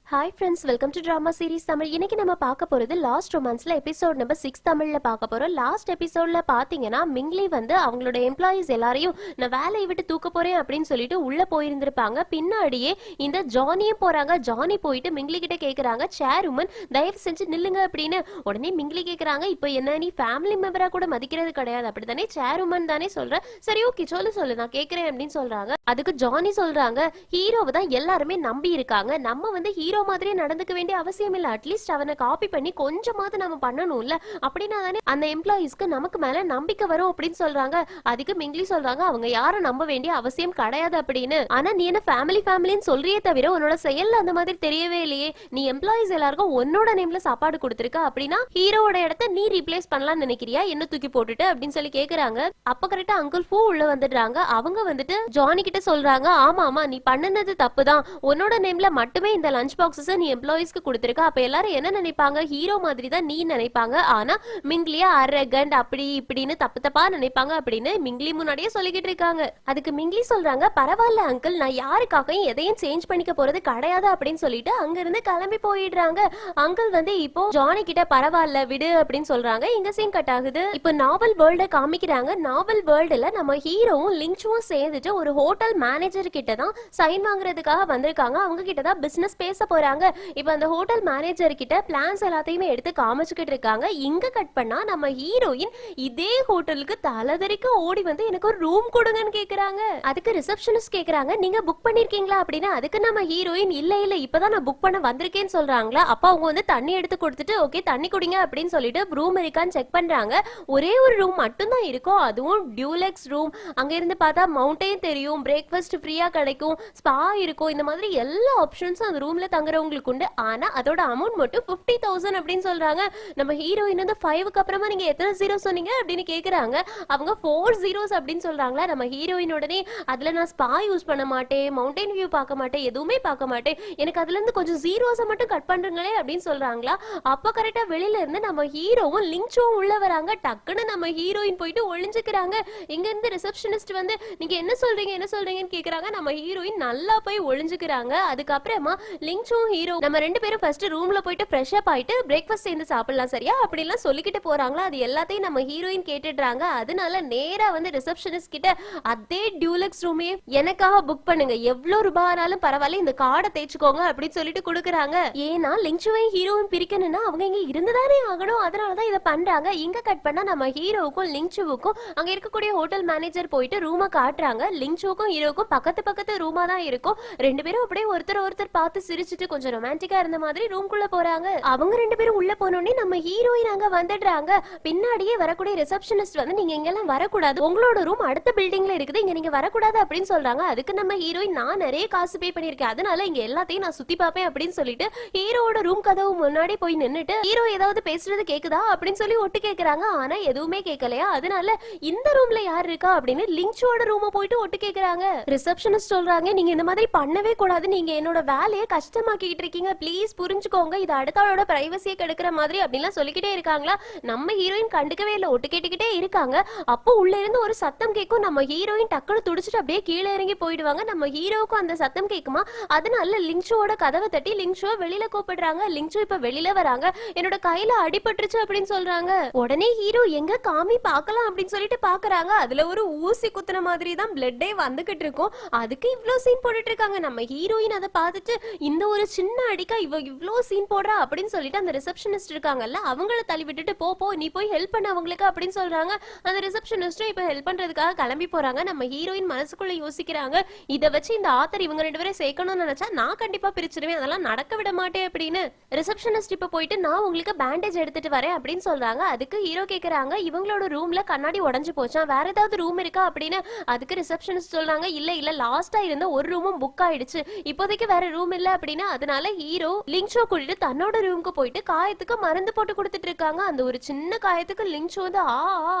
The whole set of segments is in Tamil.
Hi friends, welcome to drama series Tamil. இன்னைக்கு நம்ம பார்க்க போகிறது லாஸ்ட் ரொமான்ஸில் எபிசோட் நம்பர் 6 தமிழில் பார்க்க போகிறோம். லாஸ்ட் எபிசோடில் பார்த்தீங்கன்னா மிங்லி அவங்களோட எம்ப்ளாயீஸ் எல்லாரையும் நான் வேலையை விட்டு தூக்க போகிறேன் அப்படின்னு சொல்லிட்டு உள்ளே போயிருந்திருப்பாங்க. பின்னாடியே இந்த ஜானியும் போகிறாங்க. ஜானி போயிட்டு மிங்லி கிட்ட கேட்குறாங்க, சேர் உமன் தயவு செஞ்சு நில்லுங்க அப்படின்னு. உடனே மிங்லி கேட்குறாங்க, இப்போ என்ன நீ ஃபேமிலி மெம்பராக கூட மதிக்கிறது கிடையாது அப்படி தானே, சேர் உமன் தானே சொல்கிற, சரி ஓகே சொல்லு நான் கேட்குறேன் அப்படின்னு சொல்கிறாங்க. அதுக்கு ஜானி சொல்கிறாங்க, ஹீரோவை தான் எல்லாருமே நம்பி இருக்காங்க, நம்ம ஹீரோ மாதிரி நடந்துக்க வேண்டிய அவசியம் இல்ல, அட்லீஸ்ட் அவனை காப்பி பண்ணி கொஞ்சமாவது நம்ம பண்ணணும்ல, அப்படின்னா தானே அந்த எம்ப்ளாயீஸ்க்கு நமக்கு மேல நம்பிக்கை வரும் அப்படின்னு சொல்றாங்க. அதுக்கு மிங்லி சொல்றாங்க, அவங்க யாரும் நம்ப வேண்டிய அவசியம் கிடையாது அப்படின்னு. ஆனா நீ என்ன ஃபேமிலின்னு சொல்றியே தவிர உன்னோட செயல்ல அந்த மாதிரி தெரியவே இல்லையே. நீ எம்ப்ளாயீஸ் எல்லாருக்கும் உன்னோட நேம்ல சாப்பாடு கொடுத்திருக்க, அப்படின்னா ஹீரோவோட இடத்த நீ ரீப்ளேஸ் பண்ணலாம்னு நினைக்கிறியா என்ன தூக்கி போட்டுட்டு அப்படின்னு சொல்லி கேக்குறாங்க. அப்ப கரெக்டா அங்கிள் ஃபூ உள்ள வந்துடுறாங்க. அவங்க ஜானி கிட்ட சொல்றாங்க, ஆமா நீ பண்ணது தப்புதான், உன்னோட நேம்ல மட்டுமே இந்த லஞ்ச் பாக்ஸஸ் நீ எம்ப்ளாயீஸ்க்கு கொடுத்திருக்க, அப்ப எல்லாரும் என்ன நினைப்பாங்க, ஹீரோ மாதிரி தான் நீ நினைப்பாங்க, ஆனா மிங்லியா அரகண்ட் அப்படி இப்படின்னு தப்பா நினைப்பாங்க அப்படின்னு மிங்லி முன்னாடியே சொல்லிக்கிட்டு இருக்காங்க. அதுக்கு மிங்லி சொல்றாங்க, பரவாயில்ல அங்கிள், நான் யாருக்காகவும் எதையும் சேஞ்ச் பண்ணிக்க போறது கிடையாது அப்படின்னு சொல்லிட்டு அங்க இருந்து கிளம்பி போயிடுறாங்க. அங்கிள் இப்போ ஜானி கிட்ட பரவாயில்ல விடு அப்படின்னு சொல்றாங்க. இங்க சீன் கட் ஆகுது. இப்போ நாவல் வேர்ல்ட காமிக்கிறாங்க. நாவல் வேர்ல்டுல நம்ம ஹீரோவும் லிங்க்சுவும் சேர்ந்துட்டு ஒரு ஹோட்டல் மேனேஜர் கிட்ட தான் சைன் வாங்குறதுக்காக வந்திருக்காங்க. அவங்க கிட்ட தான் பிசினஸ் பேச போறாங்க. இப்ப அந்த ஹோட்டல் மேனேஜர் கிட்ட பிளான்ஸ் எல்லாத்தையுமே எடுத்து காமிச்சுக்கிட்டு இருக்காங்க. இங்க கட் பண்ணா நம்ம ஹீரோயின் இதே ஹோட்டலுக்கு தலதறிக்க ஓடி எனக்கு ஒரு ரூம் கொடுங்கன்னு கேக்குறாங்க. அதுக்கு ரிசப்ஷனிஸ்ட் கேக்குறாங்க, நீங்க புக் பண்ணிருக்கீங்களா அப்படின்னு. அதுக்கு நம்ம ஹீரோயின் இல்ல இப்பதான் நான் புக் பண்ண வந்திருக்கேன்னு சொல்றாங்களா. அப்ப அவங்க தண்ணி எடுத்து கொடுத்துட்டு ஓகே தண்ணி குடிங்க அப்படின்னு சொல்லிட்டு ரூம் இருக்கான்னு செக் பண்றாங்க. ஒரே ஒரு ரூம் மட்டும் தான் இருக்கும், அதுவும் டியூலெக்ஸ் ரூம். அங்க இருந்து பார்த்தா மவுண்டைன் தெரியும், பிரேக்ஃபாஸ்ட் ஃப்ரீயா கிடைக்கும், ஸ்பா இருக்கும், இந்த மாதிரி எல்லா ஆப்ஷன்ஸும் அந்த ரூம்ல தங்குறவங்களுக்கு உண்டு. ஆனா அதோட அமௌண்ட் மட்டும் 50,000 அப்படின்னு சொல்றாங்க. நம்ம ஹீரோயின் 5க்கு அப்புறமா நீங்க எத்தனை ஜீரோ சொன்னீங்க அப்படின்னு கேக்குறாங்க. அவங்க 4 zeros அப்படின்னு சொல்றாங்களா. நம்ம ஹீரோயின் உடனே அதுல நான் ஸ்பா யூஸ் பண்ண மாட்டேன், மவுண்டைன் வியூ பார்க்க மாட்டேன், எதுவுமே பார்க்க மாட்டேன், எனக்கு அதுல இருந்து கொஞ்சம் ஜீரோஸை மட்டும் கட் பண்றீங்களே அப்படின்னு சொல்றாங்களா. அப்ப கரெக்டா வெளியில இருந்து நம்ம ஹீரோவும் லிங்க்சுவும் உள்ள வராங்க. டக்குன்னு நம்ம ஹீரோயின் போயிட்டு ஒளிஞ்சுக்கிறாங்க. இங்க இருந்து ரிசப்ஷனிஸ்ட் நீங்க என்ன சொல்றீங்கன்னு கேக்குறாங்க. நம்ம ஹீரோயின் நல்லா போய் ஒளிஞ்சுக்கிறாங்க. அதுக்கப்புறமா லிங்க்சுவும் ஹீரோ நம்ம ரெண்டு பேரும் ஃபர்ஸ்ட் ரூம்ல போயிட்டு ஃப்ரெஷ் அப் ஆயிட்டு பிரேக்ஃபாஸ்ட் சேர்ந்து சாப்பிடலாம் சரியா அப்படிலாம் சொல்லிக்கிட்டு போறாங்களா. அது எல்லாத்தையும் நம்ம ஹீரோயின் கேட்டுடுறாங்க. அதனால நேரா ரிசப்ஷனிஸ்ட் கிட்ட அதே டியூலக்ஸ் ரூமே எனக்காக புக் பண்ணுங்க, எவ்வளவு ரூபாயானாலும் பரவாயில்ல, இந்த கார்டை தேய்ச்சுக்கோங்க அப்படின்னு சொல்லிட்டு கொடுக்குறாங்க. ஏன்னா லிங்க்சுவையும் ஹீரோவும் பிரிக்கணும்னா அவங்க இங்க இருந்துதானே ஆகணும், அதனாலதான் இதை பண்றாங்க. இங்க கட் பண்ணா நம்ம ஹீரோவுக்கும் லிங்க்சுவுக்கும் அங்க இருக்கக்கூடிய ஹோட்டல் மேனேஜர் போயிட்டு ரூமை காட்டுறாங்க. லிங்க்சுவுக்கும் ஹீரோவுக்கும் பக்கத்து ரூமா தான் இருக்கும். ரெண்டு பேரும் அப்படியே ஒருத்தர் பார்த்து சிரிச்சுட்டு கொஞ்சம் ரொமான்டிக்கா இருந்த மாதிரி ரூம்குள்ள போறாங்க. அவங்க ரெண்டு பேரும் உள்ள போனோடனே நம்ம ஹீரோயின் அங்க வந்துடுறாங்க. பின்னாடியே வரக்கூடிய ரிசப்ஷனிஸ்ட் நீங்க இங்கெல்லாம் வரக்கூடாது, உங்களோட ரூம் அடுத்த பில்டிங்ல இருக்குது, இங்க நீங்க வரக்கூடாது அப்படின்னு சொல்றாங்க. அதுக்கு நம்ம ஹீரோயின், நான் நிறைய காசு பே பண்ணிருக்கேன், அதனால இங்க எல்லாத்தையும் நான் சுத்தி பார்ப்பேன் அப்படின்னு சொல்லிட்டு ஹீரோட ரூம் கதவு முன்னாடி போய் நின்னுட்டு ஹீரோ ஏதாவது பேசுறது கேக்குதா அப்படின்னு சொல்லி ஒட்டு கேக்குறாங்க. ஆனா எதுவுமே கேட்கலையா. அதனால இந்த ரூம்ல யார் இருக்கா அப்படின்னு லிங்க்சோட ரூம போயிட்டு ஒட்டு கேக்குறாங்க. ரிசப்ஷனிஸ்ட் சொல்றாங்க, நீங்க இந்த மாதிரி பண்ணவே கூடாது, நீங்க என்னோட வேலையை கஷ்டமாக்கிட்டு இருக்கீங்க, ப்ளீஸ் புரிஞ்சுக்கோங்க, இது அடுத்தவளோட பிரைவசியை கெடுக்கிற மாதிரி அப்படின்லாம் சொல்லிக்கிட்டே இருக்காங்களா. நம்ம ஹீரோயின் கண்டுக்கவே இல்லை, ஒட்டு கேட்டுக்கிட்டே இருக்காங்க. அப்போ உள்ள இருந்து ஒரு சத்தம் கேட்கும். நம்ம ஹீரோயின் டக்குனு துடிச்சிட்டு அப்படியே கீழே இறங்கி போயிடுவாங்க. நம்ம ஹீரோவுக்கும் அந்த சத்தம் கேட்குமா. அதனால லிங்க்ஷோட கதவை தட்டி லிங்க்ஷோ வெளியில கூப்பிடுறாங்க. லிங்க்ஷோ இப்ப வெளியில வராங்க. என்னோட கையில அடிபட்டுருச்சு அப்படின்னு சொல்றாங்க. உடனே ஹீரோ எங்க காமி பார்க்கலாம் அப்படின்னு சொல்லிட்டு பாக்குறாங்க. அதுல ஒரு ஊசி குத்துன மாதிரி தான் பிளட்டே வந்துகிட்டு இருக்கும். அதுக்கு இவ்வளவு சீன் போட்டுட்டு இருக்காங்க. நம்ம ஹீரோயின் அதை பார்த்துட்டு இந்த ஒரு சின்ன அடிக்கா இவ்வளோ சீன் போடுறா அப்படின்னு சொல்லிட்டு அந்த ரிசப்ஷனிஸ்ட் இருக்காங்கல்ல அவங்கள தள்ளி விட்டுட்டு போ நீ போய் ஹெல்ப் பண்ண அவங்களுக்கு அப்படின்னு சொல்றாங்க. அந்த ரிசப்ஷனிஸ்டும் இப்ப ஹெல்ப் பண்றதுக்காக கிளம்பி போறாங்க. நம்ம ஹீரோயின் மனசுக்குள்ள யோசிக்கிறாங்க, இதை வச்சு இந்த ஆத்தர் இவங்க ரெண்டு பேரும் சேர்க்கணும்னு நினைச்சா நான் கண்டிப்பா பிரிச்சிருவேன், அதெல்லாம் நடக்க விட மாட்டேன் அப்படின்னு. ரிசப்ஷனிஸ்ட் இப்ப போயிட்டு நான் உங்களுக்கு பேண்டேஜ் எடுத்துட்டு வரேன் அப்படின்னு சொல்றாங்க. அதுக்கு ஹீரோ கேக்குறாங்க, இவங்களோட ரூம்ல கண்ணாடி உடஞ்சு போச்சா, வேற ஏதாவது ரூம் இருக்கா அப்படின்னு. அதுக்கு ரிசப்ஷனிஸ்ட் சொல்றாங்க, இல்ல லாஸ்டா இருந்த ஒரு ரூமும் புக் ஆயிடுச்சு, இப்போதைக்கு வேற ரூம் இல்ல அப்படின்னா. அதனால ஹீரோ லிங்க்ஷோ கூட்டிட்டு தன்னோட ரூமுக்கு போயிட்டு காயத்துக்கு மருந்து போட்டு கொடுத்துட்டு இருக்காங்க. அந்த ஒரு சின்ன காயத்துக்கு லிங்க்ஷோ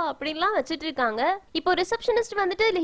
அப்படின்லாம் வச்சிட்டு இருக்காங்க. இப்போ ரிசப்ஷனிஸ்ட்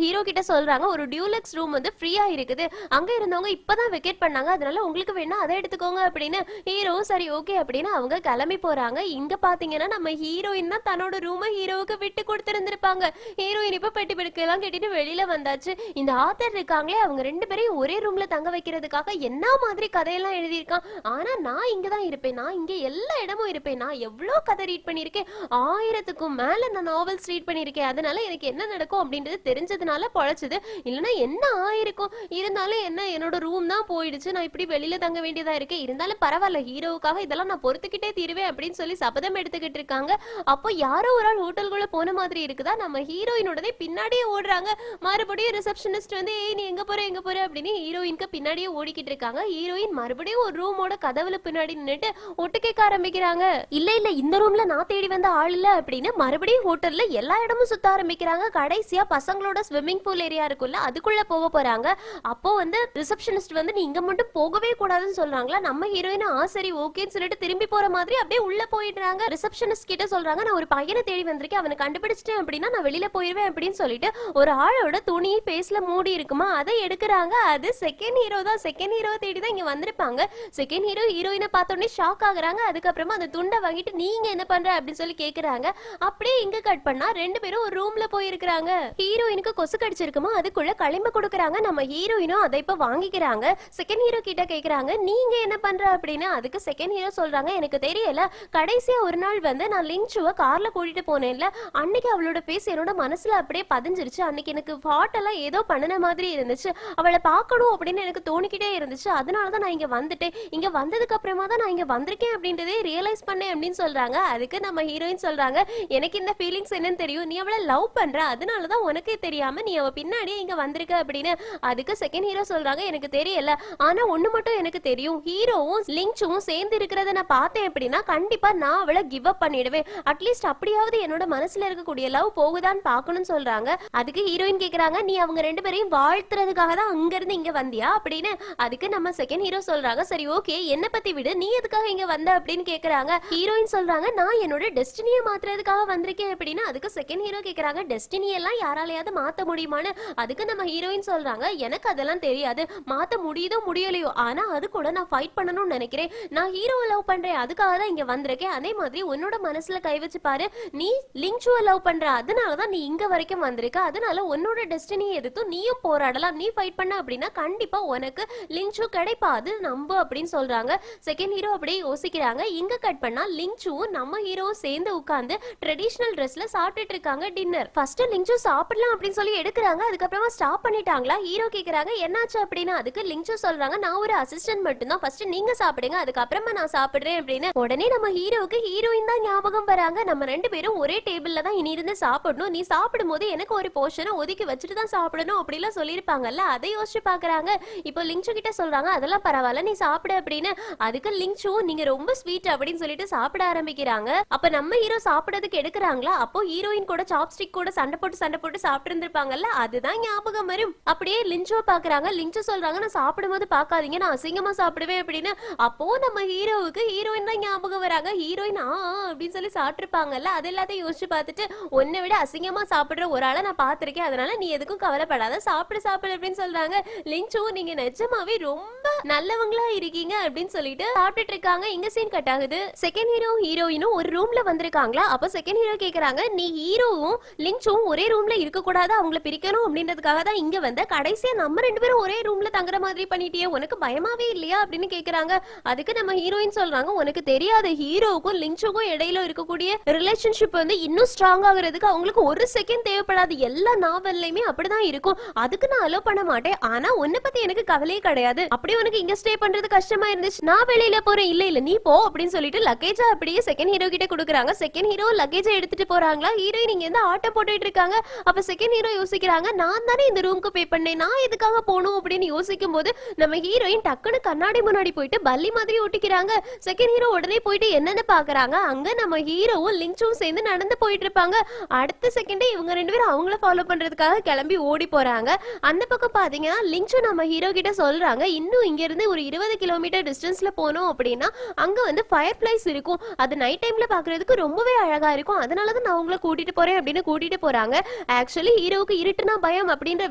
ஹீரோ கிட்ட சொல்றாங்க, ஒரு டியூலக்ஸ் ரூம் ஃப்ரீயா இருக்குது, அங்க இருந்தவங்க இப்பதான் வெக்கேட் பண்ணாங்க, அதனால உங்களுக்கு வேணா அதை எடுத்துக்கோங்க அப்படின்னு. ஹீரோ சரி ஓகே அப்படின்னு அவங்க கிளம்பி போறாங்க. இங்க பாத்தீங்கன்னா நம்ம ஹீரோயின் தான் தன்னோட ரூமை ஹீரோவுக்கு விட்டு கொடுத்திருந்திருப்பாங்க. ஹீரோயின் இப்ப பெட்டி படுக்கையெல்லாம் கட்டிட்டு வெளியில வந்தாச்சு. இந்த ஆத்தர் இருக்காங்களே அவங்க ரெண்டு பேரையும் ஒரே ரூம்ல தங்க வைக்கிறதுக்காக என்ன மாதிரி கதை கதையெல்லாம் எழுதியிருக்கான். ஆனா நான் இங்கதான் இருப்பேன், நான் இங்க எல்லா இடமும் இருப்பேன், நான் எவ்வளவு கதை ரீட் பண்ணிருக்கேன், 1000க்கும் மேல நான் நாவல்ஸ் ரீட் பண்ணிருக்கேன், அதனால எனக்கு என்ன நடக்கும் அப்படின்றது தெரிஞ்சதுனால பொழைச்சது, இல்லைன்னா என்ன ஆயிருக்கும். இருந்தாலும் என்ன, என்னோட ரூம் தான் போயிடுச்சு, நான் இப்படி வெளியில தங்க வேண்டியதா இருக்கு, இருந்தாலும் பரவாயில்ல, ஹீரோவுக்காக இதெல்லாம் நான் பொறுத்துக்கிட்டே தீருவேன் அப்படின்னு சொல்லி சபதம் எடுத்துக்கிட்டு இருக்காங்க. அப்போ யாரோ ஒரு ஆள் ஹோட்டலுக்குள்ள போன மாதிரி இருக்குதா, நம்ம ஹீரோயினோடனே பின்னாடியே ஓடுறாங்க. மறுபடியும் ரிசப்ஷனிஸ்ட் வந்து ஏய் நீ எங்க போற எங்க போற அப்படின்னு ஹீரோயினுக்கு பின்னாடியே ஓடிக்கிட்டு இருக்காங்க. ஹீரோயின் மறுபடியும் ஒரு ரூமோட கதவுல பின்னாடி நின்னுட்டு ஒட்டு கேட்க ஆரம்பிக்கிறாங்க. இல்ல இல்ல இந்த ரூம்ல நான் தேடி வந்த ஆள் இல்ல அப்படின்னு மறுபடியும் ஹோட்டல்ல எல்லா இடமும் சுத்த ஆரம்பிக்கிறாங்க. கடைசியா பசங்களோட ஸ்விம்மிங் பூல் ஏரியா இருக்குல்ல, அதுக்குள்ள போக போறாங்க. அப்போ வந்து ரிசப்ஷனிஸ்ட் வந்து நீ இங்க மட்டும் போகவே கூடாதுன்னு சொல்றாங்களா. நம்ம ஹீரோயின் சரி ஓகேன்னு சொல்லிட்டு திரும்பி போற மாதிரி அப்படியே உள்ள போயிடுறாங்க. ரிசப்ஷனிஸ்ட் கிட்ட சொல்றாங்க நான் ஒரு பையனை தேடி வந்திருக்கேன், அவனை கண்டுபிடிச்சிட்டேன் அப்படின்னா நான் வெளியில போயிருவேன் அப்படின்னு சொல்லிட்டு ஒரு ஆளோட துணி ஃபேஸ்ல மூடி இருக்குமா அதை எடுக்கிறாங்க. அது செகண்ட் ஹீரோ தான். செகண்ட் ஹீரோ தேடி தான் இங்க வந்திருப்பாங்க. செகண்ட் ஹீரோ ஹீரோயினை பார்த்த உடனே ஷாக் ஆகுறாங்க. அதுக்கப்புறமா அந்த துண்டை வாங்கிட்டு நீங்க என்ன பண்ற அப்படின்னு சொல்லி கேக்குறாங்க. அப்படியே இங்க கட் பண்ணா ரெண்டு பேரும் ஒரு ரூம்ல போயிருக்காங்க. ஹீரோயினுக்கு கொசு கடிச்சிருக்குமா, அதுக்குள்ள களிம்பு கொடுக்கறாங்க. நம்ம ஹீரோயினும் அதை இப்ப வாங்கிக்கிறாங்க. செகண்ட் ஹீரோ கிட்ட கேக்குறாங்க நீங்க என்ன பண்ற அப்படின்னு. அதுக்கு செகண்ட் ஹீரோ சொல்றாங்க எனக்கு தெரியல, கடைசியா ஒரு நாள் வந்து நான் லிங்சுவை கார்ல கூட்டிட்டு போனேன்ல, அன்னைக்கு அவளோட பேஸ் என்னோட மனசுல அப்படியே பதிஞ்சிருச்சு. அன்னைக்கு எனக்கு ஹார்ட் எல்லாம் ஏதோ பண்ணின மாதிரி இருந்துச்சு, அவளை பார்க்கணும் அப்படின்னு எனக்கு தோணிக்கிட்டே இருந்துச்சு, அதனாலதான் நான் இங்க வந்துட்டேன். இங்க வந்ததுக்கு அப்புறமா தான் நான் இங்க வந்திருக்கேன் அப்படின்றதே ரியலைஸ் பண்ணேன் அப்படின்னு சொல்றாங்க. அதுக்கு நம்ம ஹீரோயின் சொல்றாங்க எனக்கு இந்த ஃபீலிங்ஸ் என்னன்னு தெரியும், நீ அவளை லவ் பண்ற, அதனாலதான் உனக்கே தெரியாம நீ அவ பின்னாடியே இங்க வந்திருக்க அப்படின்னு. அதுக்கு செகண்ட் ஹீரோ சொல்றாங்க எனக்கு தெரியல, ஆனா ஒண்ணு மட்டும் எனக்கு தெரியும், ஹீரோவும் லிங்சுவும் சேர்ந்து இருக்கிறத நான் பார்த்தேன் அப்படின்னா கண்டிப்பா நான் அவளை கிவ் அப் பண்ணிடுவேன், அட்லீஸ்ட் அப்படியாவது என்னோட மனசுல இருக்கக்கூடிய லவ் போகுதான்னு பார்க்கணும்னு சொல்றாங்க. அதுக்கு ஹீரோயின் கேக்குறாங்க நீ அவங்க ரெண்டு பேரையும் வாழ்த்துறதுக்காக தான் அங்க இருந்து இங்க வந்தியா அப்படின்னு. அதுக்கு நம்ம செகண்ட் ஹீரோ சொல்றாங்க சரி ஓகே என்ன பத்தி விடு, நீ எதுக்காக இங்க வந்த அப்படின்னு கேக்குறாங்க. ஹீரோயின் சொல்றாங்க நான் என்னோட டெஸ்டினியை மாத்துறதுக்காக வந்திருக்கேன் அப்படின்னு. அதுக்கு செகண்ட் ஹீரோ கேக்குறாங்க டெஸ்டினி எல்லாம் யாராலையாவது மாத்த முடியுமான்னு. அதுக்கு நம்ம ஹீரோயின் சொல்றாங்க எனக்கு அதெல்லாம் தெரியாது, மாத்த முடியுதோ முடியலையோ, ஆனா அது கூட நான் ஃபைட் பண்ணணும்னு நினைக்கிறேன், நான் ஹீரோவை லவ் பண்றேன் அதுக்காக தான் இங்க வந்திருக்கேன், அதே மாதிரி உன்னோட மனசுல கை வச்சு பாரு, நீ லிங்சுவை லவ் பண்ற அதனாலதான் நீ இங்க வரைக்கும் வந்திருக்க, அதனால உன்னோட டெஸ்டினியை எதிர்த்து நீயும் போராடலாம், நீ ஃபைட் பண்ண அப்படின்னா கண்டிப்பா உனக்கு லிங்சு கிடைப்பா, அது நம்பு அப்படின்னு சொல்றாங்க. செகண்ட் ஹீரோ அப்படியே யோசிக்கிறாங்க. இங்க கட் பண்ணா லிங்சுவும் நம்ம ஹீரோவும் சேர்ந்து உட்கார்ந்து ட்ரெடிஷனல் ட்ரெஸ்ல சாப்பிட்டுட்டு இருக்காங்க டின்னர். ஃபர்ஸ்ட் லிங்சு சாப்பிடலாம் அப்படின்னு சொல்லி எடுக்கிறாங்க, அதுக்கப்புறமா ஸ்டாப் பண்ணிட்டாங்களா. ஹீரோ கேக்குறாங்க என்னாச்சு அப்படின்னு. அதுக்கு லிங்சு சொல்றாங்க நான் ஒரு அசிஸ்டன்ட் மட்டும் தான், ஃபர்ஸ்ட் நீங்க சாப்பிடுங்க அதுக்கப்புறமா நான் சாப்பிடுறேன் அப்படின்னு. உடனே நம்ம ஹீரோவுக்கு ஹீரோயின் தான் ஞாபகம் வராங்க. நம்ம ரெண்டு பேரும் ஒரே டேபிள்ல தான் இனி இருந்து சாப்பிடணும், நீ சாப்பிடும் போது எனக்கு ஒரு போர்ஷனை ஒதுக்கி வச்சுட்டு தான் சாப்பிடணும் அப்படிலாம் சொல்லியிருப்பாங்கல்ல, அதை யோசிச்சு பாக்குறாங்க. இப்போ லிங்சு கிட்ட சொல்றாங்க அதெல்லாம் பரவாயில்ல நீ சாப்பிடு அப்படின்னு. அதுக்கு லிங்சு நீங்க ரொம்ப ஸ்வீட் அப்படின்னு சொல்லிட்டு சாப்பிட ஆரம்பிக்கிறாங்க. அப்ப நம்ம ஹீரோ சாப்பிடறதுக்கு எடுக்கிறாங்களா, அப்போ ஹீரோயின் கூட சாப்ஸ்டிக் கூட சண்டை போட்டு சாப்பிட்டு இருந்திருப்பாங்கல்ல, அதுதான் ஞாபகம் வரும். அப்படியே லிங்சுவை பாக்குறாங்க. லிங்சு சொல்றாங்க நான் சாப்பிடும்போது பாக்காதீங்க, நான் அசிங்கமா சாப்பிடுவேன் அப்படின்னு. அப்போ நம்ம ஹீரோவுக்கு ஹீரோயின் தான் ஞாபகம் வராங்க. ஹீரோயின் அப்படின்னு சொல்லி சாப்பிட்டுருப்பாங்கல்ல, அது எல்லாத்தையும் யோசிச்சு பார்த்துட்டு உன்னை விட அசிங்கமா சாப்பிடுற ஒரு ஆளை நான் பார்த்திருக்கேன், அதனால நீ எதுக்கும் கவலைப்படாத சாப்பிடு அப்படின்னு சொல்றாங்க. லிங்சு நீங்க நிஜமாவே ரொம்ப நல்லவங்களா இருக்கீங்க அப்படின்னு சொல்லிட்டு சாப்பிட்டுட்டு இருக்காங்க. இங்க சீன் கட் ஆகுது. செகண்ட் ஹீரோ ஹீரோயினும் ஒரு ரூம்ல வந்திருக்காங்களா. அப்ப செகண்ட் ஹீரோ கேக்குறாங்க நீ ஹீரோவும் லிங்சும் ஒரே ரூம்ல இருக்க கூடாது, அவங்கள பிரிக்கணும் அப்படின்றதுக்காக தான் இங்க வந்த, கடைசியா நம்ம ரெண்டு பேரும் ஒரே ரூம்ல தங்குற மாதிரி பண்ணிட்டியே, உனக்கு பயமாவே இல்லையா அப்படின்னு கேக்குறாங்க. அதுக்கு நம்ம ஹீரோயின் சொல்றாங்க உனக்கு தெரியாத, ஹீரோவுக்கும் லிங்சுக்கும் இடையில இருக்கக்கூடிய ரிலேஷன்ஷிப் வந்து இன்னும் ஸ்ட்ராங் ஆகுறதுக்கு அவங்களுக்கு ஒரு செகண்ட் தேவைப்படாது, எல்லா நாவல்லையுமே அப்படிதான் இருக்கும், அதுக்கு நான் அலோ பண்ண மாட்டேன், ஆனா உன்னை பத்தி எனக்கு கவலையே கிடையாது, அப்படி உனக்கு இங்க ஸ்டே பண்றது கஷ்டமா இருந்துச்சு நான் வெளியில போறேன், இல்ல இல்ல நீ போ அப்படின்னு சொல்லிட்டு லக்கேஜ அப்படியே செகண்ட் ஹீரோ கிட்ட கொடுக்குறாங்க. செகண்ட் ஹீரோ லக்கேஜ எடுத்துட்டு போறாங்களா. ஹீரோயின் இங்க இருந்து ஆட்டோ போட்டுட்டு இருக்காங்க. அப்ப செகண்ட் ஹீரோ யோசிக்கிறாங்க நான் தானே இந்த ரூமுக்கு பே பண்ணேன், நான் எதுக்காக போகணும் அப்படின்னு யோசிக்கும் போது நம்ம ஹீரோயின் டக்குன்னு கண்ணாடி முன்னாடி போயிட்டு பல்லி மாதிரி ஒட்டிக்கிறாங்க. செகண்ட் ஹீரோ உடனே போயிட்டு என்னன்னு பாக்குறாங்க, அங்க நம்ம ஹீரோவும் லிங்சும் சேர்ந்து நடந்து போயிட்டு இருப்பாங்க. அடுத்த செகண்டே இவங்க ரெண்டு பேரும் அவங்கள ஃபாலோ பண்றதுக்காக கிளம்பி ஓடி போறாங்க. அந்த பக்கம் பாத்தீங்கன்னா லிங்சு நம்ம ஹீரோ கிட்ட சொல்றாங்க இன்னும் இங்க இருந்து ஒரு 20 கிலோமீட்டர் டிஸ்டன்ஸ்ல போனோம் அப்படின்னா அங்க வந்து ஃபயர் பிளேஸ் இருக்கும், அது நைட் டைம்ல பாக்குறதுக்கு ரொம்பவே அழகா இருக்கும், அதனாலதான் நான் உங்களை கூட்டிட்டு போறேன் அப்படின்னு கூட்டிட்டு போறாங்க. ஆக்சுவலி ஹீரோவுக்கு இருட்டுனா பயம் அப்படின்ற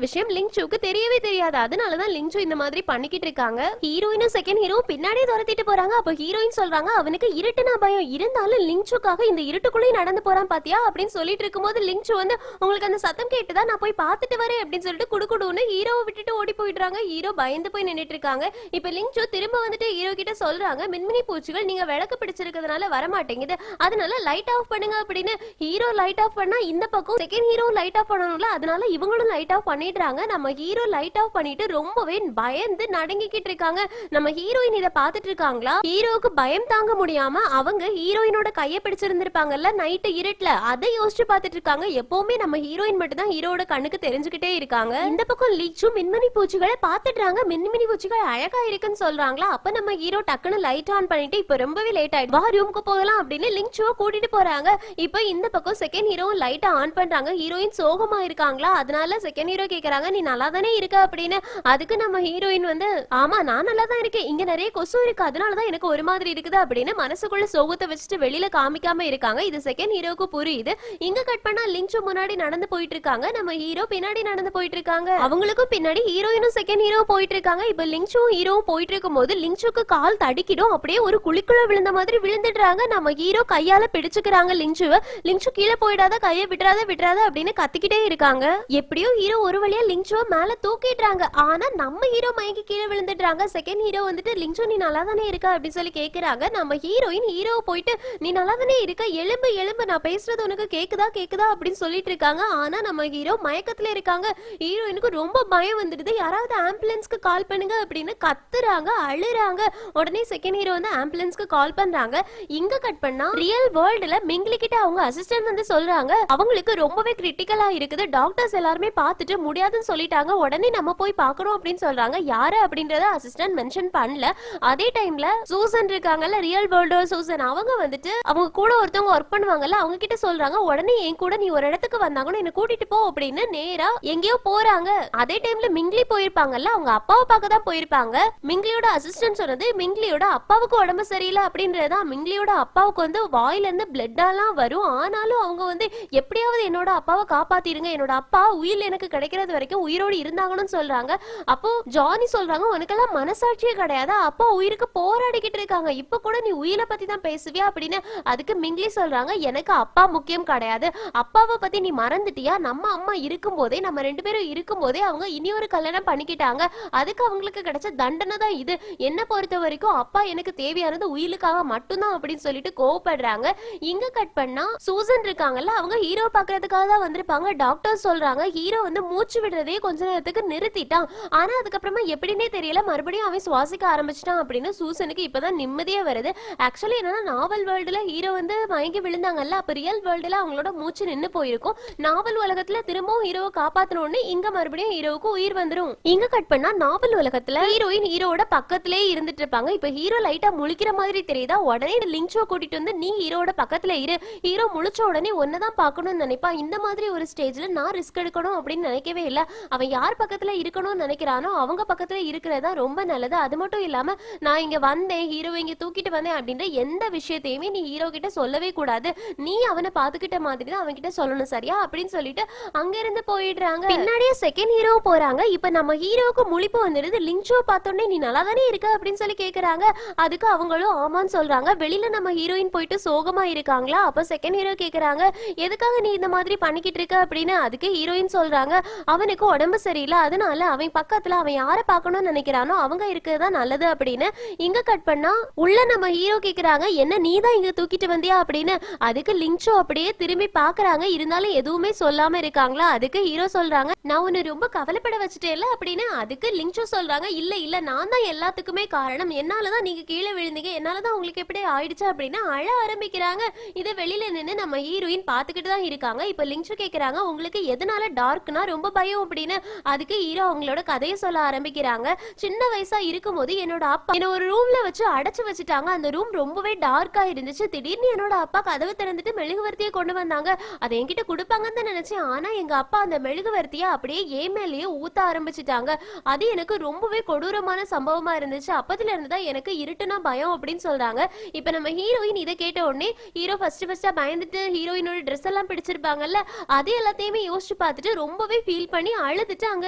விஷயம் லிங்சுக்கு தெரியவே தெரியாது, அதனாலதான் லிங்சு இந்த மாதிரி பண்ணிக்கிட்டு இருக்காங்க. ஹீரோயினும் செகண்ட் ஹீரோ பின்னாடியே துரத்திட்டு போறாங்க. அப்ப ஹீரோயின் சொல்றாங்க அவனுக்கு இருட்டுனா பயம், இருந்தாலும் லிங்சுக்காக இந்த இருட்டுக்குள்ளேயும் நடந்து போறான் பாத்தியா அப்படின்னு சொல்லிட்டு இருக்கும்போது லிங்சு வந்து உங்களுக்கு அந்த சத்தம் கேட்டுதான் நான் போய் பார்த்துட்டு வரேன் அப்படின்னு சொல்லிட்டு குடுக்குடுன்னு ஹீரோவை விட்டுட்டு ஓடி போயிடுறாங்க. ஹீரோ பயந்து போய் நின்னுட்டு இருக்காங்க. இப்ப லிங்சோ திரும்ப வந்துட்டு ஹீரோ கிட்ட சொல்றாங்க, மின்மினி பூச்சிகள் நீங்க விளக்கு பிடிச்சிருக்கிறதுனால வர மாட்டேங்குது, அதனால லைட் ஆஃப் பண்ணுங்க அப்படின்னு. ஹீரோ லைட் ஆஃப் பண்ணா இந்த பக்கம் செகண்ட் ஹீரோ லைட் ஆஃப் பண்ணணும்ல, அதனால இவங்களும் லைட் ஆஃப் பண்ணிடுறாங்க. நம்ம ஹீரோ லைட் ஆஃப் பண்ணிட்டு ரொம்பவே பயந்து நடுங்கிக்கிட்டு இருக்காங்க. நம்ம ஹீரோயின் இத பாத்துட்டு இருக்காங்களா, ஹீரோவுக்கு பயம் தாங்க முடியாம அவங்க ஹீரோயினோட கைய பிடிச்சிருந்திருப்பாங்கல்ல நைட்டு இருட்டுல, அதை யோசிச்சு பாத்துட்டு இருக்காங்க. எப்பவுமே நம்ம ஹீரோயின் மட்டும் தான் ஹீரோட கண்ணுக்கு தெரிஞ்சுக்கிட்டே இருக்காங்க. இந்த பக்கம் லீச்சு மின்மினி பூச்சிகளை பாத்துட்டாங்க. மின்மினி பூச்சிகள் அழகா இருக்குன்னு சொல்றாங்களா, அப்ப நம்ம ஹீரோ டக்குன்னு லைட் ஆன் பண்ணிட்டு இப்ப ரொம்பவே லேட் ஆயிடுச்சு, வா ரூமுக்கு போகலாம் அப்படின்னு லிங்சுவை கூட்டிட்டு போறாங்க. இப்ப இந்த பக்கம் செகண்ட் ஹீரோ லைட் ஆன் பண்றாங்க. ஹீரோயின் சோகமா இருக்காங்களா, அதனால செகண்ட் ஹீரோ கேக்குறாங்க, நீ நல்லா தானே இருக்க அப்படின்னு. அதுக்கு நம்ம ஹீரோயின் வந்து, ஆமா நான் நல்லா தான் இருக்கேன், இங்க நிறைய கொசு இருக்கு, அதனாலதான் எனக்கு ஒரு மாதிரி இருக்குது அப்படின்னு மனசுக்குள்ள சோகத்தை வச்சுட்டு வெளியில காமிக்காம இருக்காங்க. இது செகண்ட் ஹீரோக்கு புரியுது. இங்க கட் பண்ணா லிங்சு முன்னாடி நடந்து போயிட்டு இருக்காங்க, நம்ம ஹீரோ பின்னாடி நடந்து போயிட்டு இருக்காங்க. அவங்களுக்கும் பின்னாடி ஹீரோயினும் செகண்ட் ஹீரோ போயிட்டு இருக்காங்க. இப்ப லிங்சுவும் ஹீரோவும் போயிட்டு இருக்கும் போது லிங்சுக்கு கால் தடிக்கிடும், அப்படியே ஒரு குழிக்குள்ள விழுந்த மாதிரி விழுந்துடுறாங்க. நம்ம ஹீரோ கையால பிடிச்சுக்கிறாங்க லிங்சுவை. லிங்சு கீழே போயிடாத, கையை விட்டுறாத விட்டுறாத அப்படின்னு கத்திக்கிட்டே இருக்காங்க. எப்படியோ ஹீரோ ஒரு வழியா லிங்சுவை மேல தூக்கிடுறாங்க. ஆனா நம்ம ஹீரோ மயங்கி கீழே விழுந்துடுறாங்க. செகண்ட் ஹீரோ வந்துட்டு லிங்சு நீ நல்லா தானே இருக்க அப்படின்னு சொல்லி கேக்குறாங்க. நம்ம ஹீரோயின் ஹீரோ போயிட்டு நீ நல்லா தானே இருக்க, எலும்பு எலும்பு நான் பேசுறது உனக்கு கேக்குதா கேக்குதா அப்படின்னு சொல்லிட்டு இருக்காங்க. ஆனா நம்ம ஹீரோ மயக்கத்துல இருக்காங்க. ஹீரோயினுக்கு ரொம்ப பயம் வந்துடுது. யாராவது ஆம்புலன்ஸ்க்கு கால் பண்ணுங்க அப்படின்னு கத்துறாங்க, அழுறாங்க. உடனே செகண்ட் ஹீரோ வந்து ஆம்புலன்ஸ்க்கு கால் பண்றாங்க. இங்க கட் பண்ணா ரியல் வேர்ல்டுல மிங்கிலி கிட்ட அவங்க அசிஸ்டன்ட் வந்து சொல்றாங்க, அவங்களுக்கு ரொம்பவே கிரிட்டிக்கலா இருக்குது, டாக்டர்ஸ் எல்லாருமே பார்த்துட்டு முடியாதுன்னு சொல்லிட்டாங்க, உடனே நம்ம போய் பார்க்கணும் அப்படின்னு சொல்றாங்க. யாரு அப்படின்றத அசிஸ்டன்ட் மென்ஷன் பண்ணல. அதே டைம்ல சூசன் இருக்காங்கல்ல, ரியல் வேர்ல்டோட சூசன், அவங்க வந்துட்டு அவங்க கூட ஒருத்தவங்க ஒர்க் பண்ணுவாங்கல்ல, அவங்க கிட்ட சொல்றாங்க, உடனே என் கூட நீ ஒரு இடத்துக்கு வந்தாங்கன்னு என்ன கூட்டிட்டு போ அப்படின்னு. நேரா எங்கேயோ போறாங்க. அதே டைம்ல மிங்கிலி போயிருப்பாங்கல்ல, அவங்க அப்பாவை பார்க்க தான் போயிருப்பாங்க. மிங்கிலியோட அசிஸ்டன்ட் சொன்னது மிங்கிலியோட அப்பாவுக்கு உடம்பு சரியில்லை அப்படின்றதா. மிங்கிலியோட அப்பாவுக்கு வந்து வாயில இருந்து பிளட்டெல்லாம் வரும். ஆனாலும் அவங்க வந்து எப்படியாவது என்னோட அப்பாவை காப்பாத்திருங்க, என்னோட அப்பா உயிர் எனக்கு கிடைக்கிறது வரைக்கும் உயிரோடு இருந்தாங்கன்னு சொல்றாங்க. அப்போ ஜானி சொல்றாங்க, உனக்கெல்லாம் மனசாட்சியே கிடையாது, அப்பா உயிருக்கு போராடிக்கிட்டு இருக்காங்க, இப்ப கூட நீ உயிரை பத்தி தான் பேசுவியா அப்படின்னு. அதுக்கு மிங்கிலி சொல்றாங்க, எனக்கு அப்பா முக்கியம் கிடையாது, அப்பாவை பத்தி நீ மறந்துட்டியா, நம்ம அம்மா இருக்கும் போதே, நம்ம ரெண்டு பேரும் இருக்கும் போதே அவங்க இனியொரு கல்யாணம் பண்ணிக்கிட்டாங்க, அதுக்கு அவங்களுக்கு கிடைச்ச தண்டனை தான் இது, என்ன பொறுத்த வரைக்கும் அப்பா எனக்கு தேவையானது உயிலுக்காக மட்டும்தான் அப்படின்னு சொல்லிட்டு கோவப்படுறாங்க. இங்க கட் பண்ணா சூசன் இருக்காங்கல்ல, அவங்க ஹீரோ பாக்குறதுக்காக தான் வந்திருப்பாங்க. டாக்டர் சொல்றாங்க, ஹீரோ வந்து மூச்சு விடுறதே கொஞ்ச நேரத்துக்கு நிறுத்திட்டான், ஆனா அதுக்கப்புறமா எப்படின்னே தெரியல மறுபடியும் அவன் சுவாசிக்க ஆரம்பிச்சிட்டான் அப்படின்னு சூசனுக்கு இப்பதான் நிம்மதியா வருது. ஆக்சுவலி என்னன்னா, நாவல் வேர்ல்டுல ஹீரோ வந்து மயங்கி விழுந்தாங்கல்ல, அப்ப ரியல் வேர்ல்டுல அவங்களோட மூச்சு நின்னு போயிருக்கும். நாவல் உலகத்துல திரும்பவும் ஹீரோவை காப்பாத்தணும்னு இங்க மறுபடியும் ஹீரோவுக்கு உயிர் வந்துரும். இங்க கட் பண்ணா நாவல் உலகத்துல ஹீரோயின் ஹீரோட பக்கத்திலே இருந்துட்டு இருப்பாங்க. இப்ப ஹீரோ லைட்டா முழிக்கிற மாதிரி தெரியுதா, உடனே லிங்சோ கூட்டிட்டு வந்து நீ ஹீரோட பக்கத்துல இரு, ஹீரோ முழிச்ச உடனே ஒன்னதான் பாக்கணும்னு நினைப்பா. இந்த மாதிரி ஒரு ஸ்டேஜ்ல நான் ரிஸ்க் எடுக்கணும் அப்படின்னு நினைக்கவே இல்ல. அவன் யார் பக்கத்துல இருக்கணும்னு நினைக்கிறானோ அவங்க பக்கத்துல இருக்கிறதா ரொம்ப நல்லது. அது மட்டும் இல்லாம நான் இங்க வந்தேன், ஹீரோ இங்க தூக்கிட்டு வந்தேன் அப்படின்ற எந்த விஷயத்தையுமே நீ ஹீரோ கிட்ட சொல்லவே கூடாது, நீ அவனை பாத்துக்கிட்ட மாதிரி தான் அவன் கிட்ட சொல்லணும், சரியா அப்படின்னு சொல்லிட்டு அங்க இருந்து போயிடுறாங்க. பின்னாடியே செகண்ட் ஹீரோ போறாங்க. இப்ப நம்ம ஹீரோவுக்கு முழிப்பு வந்துடுது. லிங்சோ பார்த்தோன்னே நீ நல்லா தானே இருக்க அப்படின்னு சொல்லி கேக்குறாங்க. அதுக்கு அவங்களும் ஆமான்னு சொல்றாங்க. வெளியில நம்ம ஹீரோயின் போயிட்டு சோகமா இருக்காங்களா, அப்ப செகண்ட் ஹீரோ கேக்குறாங்க, எதுக்காக நீ இந்த மாதிரி பண்ணிக்கிட்டு இருக்க அப்படின்னு. அதுக்கு ஹீரோயின் சொல்றாங்க, அவனுக்கு உடம்பு சரியில்லை, அதனால அவன் பக்கத்துல அவன் யாரை பார்க்கணும்னு நினைக்கிறானோ அவங்க இருக்கிறதா நல்லது அப்படின்னு. இங்க கட் பண்ணா உள்ள நம்ம ஹீரோ கேக்குறாங்க, என்ன நீ தான் இங்க தூக்கிட்டு வந்தியா அப்படின்னு. அதுக்கு லிங்சோ அப்படியே திரும்பி பாக்குறாங்க, இருந்தாலும் எதுவுமே சொல்லாம இருக்காங்களா. அதுக்கு ஹீரோ சொல்றாங்க, நான் உன்னை ரொம்ப கவலைப்பட வச்சுட்டேன்ல அப்படின்னு. அதுக்கு லிங்சோ சொல்றாங்க, இல்ல இல்ல நான் தான் எல்லாத்துக்குமே காரணம், என்னாலதான் நீங்க கீழே விழுந்தீங்க, என்னாலதான் உங்களுக்கு எப்படி ஆயிடுச்சு அப்படின்னு அழ ஆரம்பிக்கிறாங்க. இதை வெளியில நின்று நம்ம ஹீரோயின் பாத்துக்கிட்டு தான் இருக்காங்க. இப்ப லிங்சோ கேக்குறாங்க, உங்களுக்கு எதனால டார்க்னா ரொம்ப பயம் அப்படின்னு. அதுக்கு ஹீரோ அவங்களோட கதையை சொல்ல ஆரம்பிக்கிறாங்க. சின்ன வயசா இருக்கும் போது என்னோட அப்பா என்ன ஒரு ரூம்ல வச்சு அடைச்சு வச்சுட்டாங்க. அந்த ரூம் ரொம்பவே டார்க்கா இருந்துச்சு. திடீர்னு என்னோட அப்பா கதவை திறந்துட்டு மெழுகுவர்த்தியை கொண்டு வந்தாங்க. அதை என்கிட்ட கொடுப்பாங்கன்னு நினைச்சேன். ஆனா எங்க அப்பா அந்த மெழுகுவர்த்தியை அப்படியே ஏன் மேலேயே ஊத்த ஆரம்பிச்சுட்டாங்க. அது எனக்கு ரொம்பவே கொடூரமான சம்பவமா இருந்துச்சு. அப்பத்துல இருந்துதான் எனக்கு இருட்டுனா பயம் அப்படின்னு சொல்றாங்க. இப்ப நம்ம ஹீரோயின் இதை கேட்ட உடனே ஹீரோ ஃபர்ஸ்டா பயந்துட்டு ஹீரோயினோட ட்ரெஸ் எல்லாம் பிடிச்சிருப்பாங்கல்ல, அது எல்லாத்தையுமே யோசிச்சு பார்த்துட்டு ரொம்பவே ஃபீல் பண்ணி அழுதுட்டு அங்க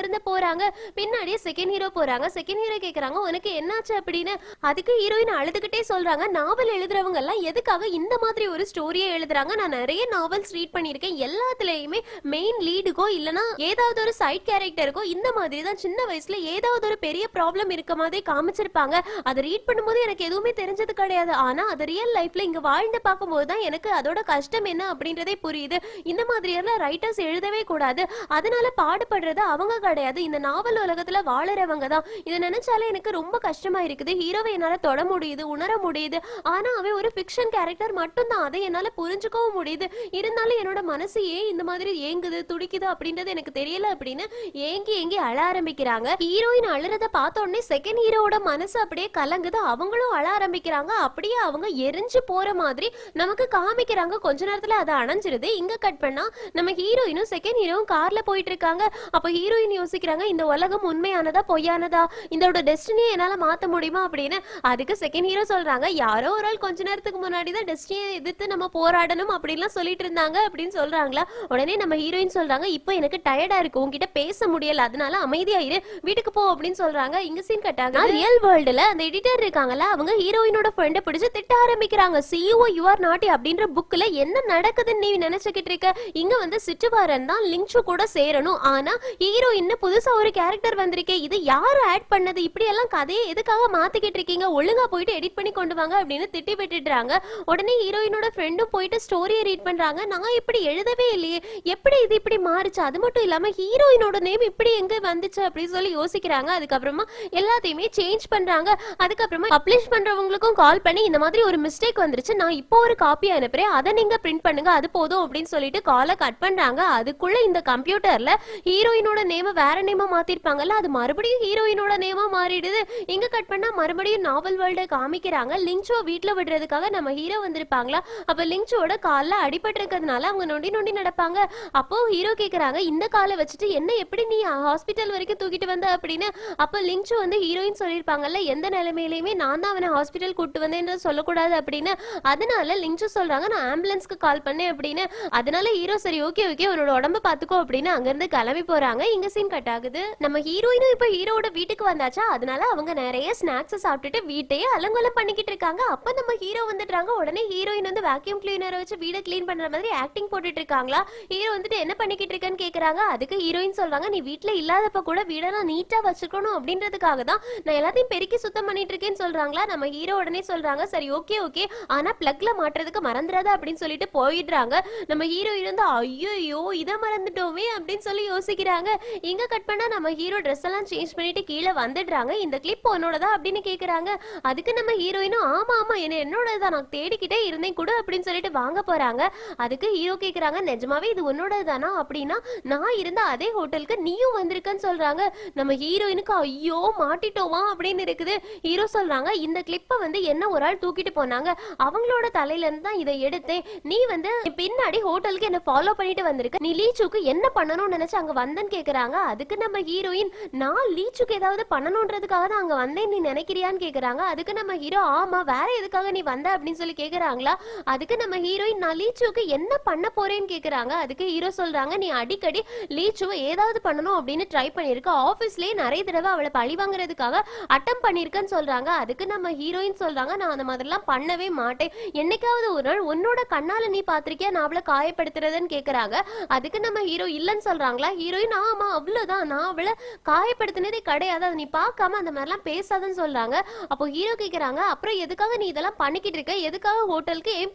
இருந்து போறாங்க. பின்னாடியே செகண்ட் ஹீரோ போறாங்க. செகண்ட் ஹீரோ கேக்குறாங்க, உனக்கு என்னாச்சு அப்படின்னு. அதுக்கு ஹீரோயின் அழுதுகிட்டே சொல்றாங்க, நாவல் எழுதுறவங்க எல்லாம் எதுக்காக இந்த மாதிரி ஒரு ஸ்டோரியை எழுதுறாங்க, நான் நிறைய நாவல்ஸ் ரீட் பண்ணியிருக்கேன், எல்லாத்துலயுமே மெயின் லீடுக்கோ இல்லனா ஏதாவது ஏதாவது ஒரு சைட் கேரக்டருக்கும் இந்த மாதிரி தான் சின்ன வயசுல ஏதாவது ஒரு பெரிய ப்ராப்ளம் இருக்க மாதிரி காமிச்சிருப்பாங்க. அதை ரீட் பண்ணும்போது எனக்கு எதுவுமே தெரிஞ்சது கிடையாது. ஆனா அது ரியல் லைஃப்ல இங்க வாழ்ந்து பார்க்கும்போது தான் எனக்கு அதோட கஷ்டம் என்ன அப்படின்றதே புரியுது. இந்த மாதிரி எல்லாம் ரைட்டர்ஸ் எழுதவே கூடாது, அதனால பாடுபடுறது அவங்க கிடையாது, இந்த நாவல் உலகத்துல வாழறவங்க தான். இதை நினைச்சாலே எனக்கு ரொம்ப கஷ்டமா இருக்குது. ஹீரோவை என்னால தொட முடியுது, உணர முடியுது. ஆனா அவன் ஒரு ஃபிக்ஷன் கேரக்டர் மட்டும்தான், அதை என்னால புரிஞ்சுக்கவும் முடியுது. இருந்தாலும் என்னோட மனசு ஏன் இந்த மாதிரி ஏங்குது துடிக்குது அப்படின்றது எனக்கு தெரியல அப்படின்னு ஏங்கி ஏங்கி அழ ஆரம்பிக்கிறாங்க. ஹீரோயின் அழுறத பார்த்த உடனே செகண்ட் ஹீரோட மனசு அப்படியே கலங்குது. அவங்களும் அழ ஆரம்பிக்கிறாங்க. அப்படியே அவங்க எரிஞ்சு போற மாதிரி நமக்கு காமிக்கிறாங்க. கொஞ்ச நேரத்துல அது அணைஞ்சிருது. இங்க கட் பண்ணா நம்ம ஹீரோயினும் செகண்ட் ஹீரோவும் கார்ல போயிட்டு இருக்காங்க. அப்ப ஹீரோயின் யோசிக்கிறாங்க, இந்த உலகம் உண்மையானதா பொய்யானதா, இதோட டெஸ்டினியை என்னால மாத்த முடியுமா அப்படின்னு. அதுக்கு செகண்ட் ஹீரோ சொல்றாங்க, யாரோ ஒரு ஆள் கொஞ்ச நேரத்துக்கு முன்னாடி தான் டெஸ்டினியை எதிர்த்து நம்ம போராடணும் அப்படின்லாம் சொல்லிட்டு இருந்தாங்க அப்படின்னு சொல்றாங்களா. உடனே நம்ம ஹீரோயின் சொல்றாங்க, இப்போ எனக்கு டயர்டா இருக்கு, உங்ககிட்ட பேச முடியல, அதனால அமைதியாயிரு, வீட்டுக்கு போ அப்படின்னு சொல்றாங்க. இங்க சீன் கட் ஆகுது. ரியல் வேர்ல்டுல அந்த எடிட்டர் இருக்காங்கல்ல, அவங்க ஹீரோயினோட ஃப்ரெண்டை பிடிச்சு திட்ட ஆரம்பிக்கிறாங்க. சிஓ யூ ஆர் நாட்டி அப்படின்ற புக்ல என்ன நடக்குதுன்னு நீ நினைச்சுக்கிட்டு இருக்க, இங்க வந்து சிட்டுவாரன் தான் லிங்க்ஷு கூட சேரணும், ஆனா ஹீரோயின் புதுசா ஒரு கேரக்டர் வந்திருக்கே, இது யாரு ஆட் பண்ணது, இப்படி எல்லாம் கதையை எதுக்காக மாத்திக்கிட்டு இருக்கீங்க, ஒழுங்கா போயிட்டு எடிட் பண்ணி கொண்டு வாங்க அப்படின்னு திட்டி விட்டுடுறாங்க. உடனே ஹீரோயினோட ஃப்ரெண்டும் போயிட்டு ஸ்டோரியை ரீட் பண்றாங்க. நான் இப்படி எழுதவே இல்லையே, எப்படி இது இப்படி மாறுச்சு, அது மட்டும் இல்லாம ஹீரோயினோட நேம் இப்படி எங்க வந்துச்சு அப்படின்னு சொல்லி யோசிக்கிறாங்க. அதுக்கப்புறமா எல்லாத்தையுமே சேஞ்ச் பண்றாங்க. அதுக்கப்புறமா பப்ளிஷ் பண்றவங்களுக்கும் கால் பண்ணி இந்த மாதிரி ஒரு மிஸ்டேக் வந்துருச்சு, நான் இப்போ ஒரு காப்பி அனுப்புறேன், அதை நீங்க பிரிண்ட் பண்ணுங்க, அது போதும் அப்படின்னு சொல்லிட்டு காலை கட் பண்றாங்க. அதுக்குள்ள இந்த கம்ப்யூட்டர்ல ஹீரோயினோட நேம வேற நேமா மாத்திருப்பாங்கல்ல, அது மறுபடியும் ஹீரோயினோட நேமா மாறிடுது. இங்க கட் பண்ணா மறுபடியும் நாவல் வேர்ல்ட காமிக்கிறாங்க. லிங்க்ஷோ வீட்டுல விடுறதுக்காக நம்ம ஹீரோ வந்திருப்பாங்களா. அப்ப லிங்க்ஷோட கால்ல அடிபட்டு இருக்கிறதுனால அவங்க நொண்டி நொண்டி நடப்பாங்க. அப்போ ஹீரோ கேக்குறாங்க, இந்த காலை வச்சுட்டு என்ன எப்படி நீ ஹாஸ்பிட்டல் வரைக்கும் தூக்கிட்டு வந்த அப்படின்னு. அப்ப லிங்க்ஷோ வந்து ஹீரோயின் சொல்லிருப்பாங்கல்ல, எந்த நிலைமையிலுமே நான் தான் அவனை ஹாஸ்பிட்டல் கூட்டு வந்தேன்னு சொல்லக்கூடாது அப்படின்னு. அதனால லிங்க்ஷோ சொல்றாங்க, நான் ஆம்புலன்ஸ்க்கு கால் பண்ணேன் அப்படின்னு. அதனால ஹீரோ சரி ஓகே ஓகே உன்னோட உடம்ப பாத்துக்கோ அப்படின்னு அங்கிருந்து கிளம்பி போறாங்க. இங்க சீன் கட் ஆகுது. நம்ம ஹீரோயினும் இப்ப ஹீரோட வீட்டுக்கு வந்தாச்சா, அதனால அவங்க நிறைய ஸ்நாக்ஸ் சாப்பிட்டுட்டு வீட்டையே அலங்கோலம் பண்ணிக்கிட்டு இருக்காங்க. அப்ப நம்ம ஹீரோ வந்துட்டாங்க. உடனே ஹீரோயின் வந்து வேக்யூம் கிளீனரை வச்சு வீடை கிளீன் பண்ற மாதிரி ஆக்டிங் போட்டுட்டு இருக்காங்களா. ஹீரோ வந்துட்டு என்ன பண்ணிக்கிட்டு இருக்கேன்னு கேக்குறாங்க. அதுக்கு ஹீரோயின் சொல்றாங்க, நீ வீட்டுல இல்லாதப்ப கூட வீடெல்லாம் நீட்டா வச்சுக்கணும் அப்படின்றதுக்காக தான் நான் எல்லாத்தையும் பெருக்கி சுத்தம் பண்ணிட்டு இருக்கேன்னு சொல்றாங்களா. நம்ம ஹீரோ உடனே சொல்றாங்க, சரி ஓகே ஓகே, ஆனா பிளக்ல மாட்டுறதுக்கு மறந்துடாத அப்படின்னு சொல்லிட்டு போயிடுறாங்க. நம்ம ஹீரோயின் வந்து ஐயோ இதை மறந்துட்டோமே அப்படின்னு சொல்லி யோசிக்கிறாங்க. இங்க கட் பண்ணா நம்ம ஹீரோ ட்ரெஸ் எல்லாம் சேஞ்ச் பண்ணிட்டு கீழே வந்துடுறாங்க. இந்த கிளிப் உன்னோடதா அப்படின்னு கேக்குறாங்க. அதுக்கு நம்ம ஹீரோயினும் ஆமா ஆமா என்னோடதான், நான் தேடிக்கிட்டே இருந்தேன் கூட அப்படின்னு சொல்லிட்டு வாங்க போறாங்க. அதுக்கு ஹீரோ கேக்குறாங்க, நிஜமாவே இது உன்னோடதானா அப்படின்னா, நான் இருந்த அதே ஹோட்டலுக்கு நீயும் வந்திருக்கன்னு சொல்றாங்க. நம்ம ஹீரோயினுக்கு ஐயோ மாட்டிட்டோமா அப்படின்னு இருக்குது. ஹீரோ சொல்றாங்க, இந்த கிளிப்பை வந்து என்ன ஒரு ஆள் தூக்கிட்டு போனாங்க, அவங்களோட தலையில இருந்து தான் இதை எடுத்தேன், நீ வந்து பின்னாடி ஹோட்டலுக்கு என்ன ஃபாலோ பண்ணிட்டு வந்திருக்க, நீ லீச்சுக்கு என்ன பண்ணணும்னு நினைச்சு அங்க வந்தேன்னு கேக்குறாங்க. அதுக்கு நம்ம ஹீரோயின், நான் லீச்சுக்கு ஏதாவது பண்ணணும்ன்றதுக்காக தான் அங்க வந்தேன் நீ நினைக்கிறியான்னு கேக்குறாங்க. அதுக்கு நம்ம ஹீரோ, ஆமா வேற எதுக்காக நீ வந்த அப்படின்னு சொல்லி கேக்குறாங்களா. அதுக்கு நம்ம ஹீரோயின், நான் லீச்சுக்கு என்ன பண்ண போறேன்னு கேக்குறாங்க. அதுக்கு ஹீரோ சொல்றாங்க, நீ அடிக்கடி லீச்சுவை ஏதாவது பண்ணணும் அப்படின்னு ட்ரை பண்ணிருக்க, ஆபீஸ்லயே நிறைய தடவை அவளை பழி வாங்குறதுக்காக அட்டம் பண்ணிருக்கன்னு சொல்றாங்க. அதுக்கு நம்ம ஹீரோயின் சொல்றாங்க, நான் அந்த மாதிரிலாம் பண்ணவே மாட்டேன், என்னைக்காவது ஒரு நாள் உன்னோட கண்ணால நீ பாத்திருக்கியா நான் அவளை காயப்படுத்துறதுன்னு கேக்குறாங்க. அதுக்கு நம்ம ஹீரோ இல்லன்னு சொல்றாங்களா. ஹீரோயின், ஆமா அவ்வளவுதான், நான் அவளை காயப்படுத்தினதே கிடையாது, அதை நீ பார்க்காம அந்த மாதிரிலாம் பேசாதன்னு சொல்றாங்க. அப்போ ஹீரோ கேக்குறாங்க, அப்புறம் எதுக்காக நீ இதெல்லாம் பண்ணிக்கிட்டு இருக்க, எதுக்காக ஹோட்டலுக்கு ஏன்